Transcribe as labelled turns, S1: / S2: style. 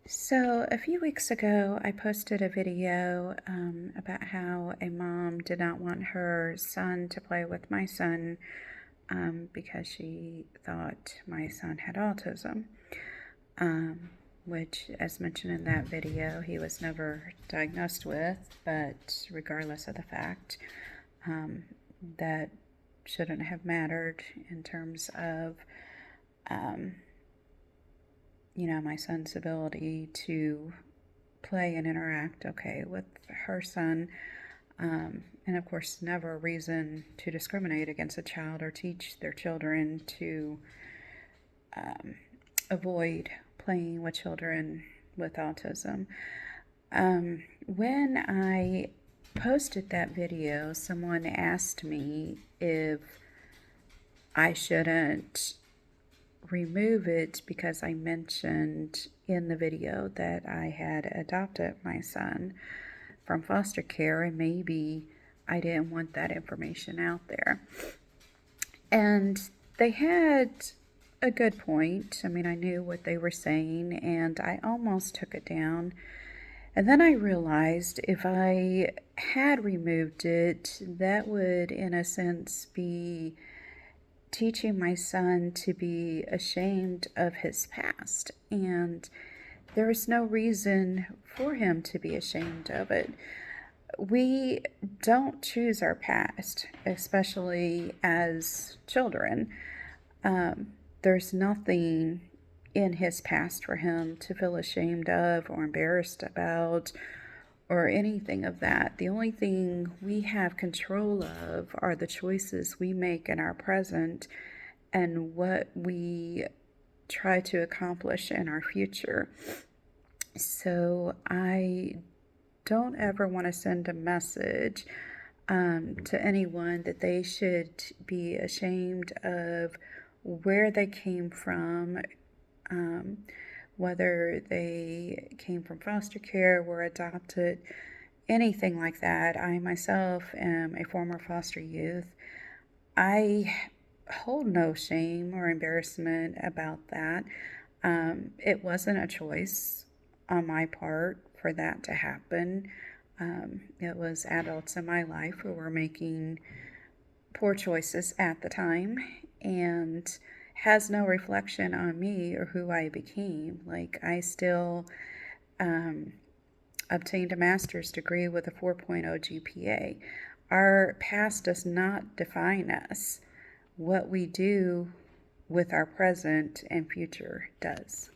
S1: So, a few weeks ago, I posted a video about how a mom did not want her son to play with my son because she thought my son had autism, um, which, as mentioned in that video, he was never diagnosed with, but regardless of the fact, um, that shouldn't have mattered in terms of um, my son's ability to play and interact okay with her son. And of course, never a reason to discriminate against a child or teach their children to um, avoid playing with children with autism. When I posted that video, someone asked me if I shouldn't remove it because I mentioned in the video that I had adopted my son from foster care and maybe I didn't want that information out there. And they had a good point. I mean, I knew what they were saying and I almost took it down. And then I realized if I had removed it, that would, in a sense, be teaching my son to be ashamed of his past. And there is no reason for him to be ashamed of it. We don't choose our past, especially as children. There's nothing in his past for him to feel ashamed of or embarrassed about or anything of that. The only thing we have control of are the choices we make in our present and what we try to accomplish in our future. So I don't ever want to send a message to anyone that they should be ashamed of where they came from, whether they came from foster care, were adopted, anything like that. I myself am a former foster youth. I hold no shame or embarrassment about that. It wasn't a choice on my part for that to happen. It was adults in my life who were making poor choices at the time and has no reflection on me or who I became. Like, I still obtained a master's degree with a 4.0 GPA. Our past does not define us. What we do with our present and future does.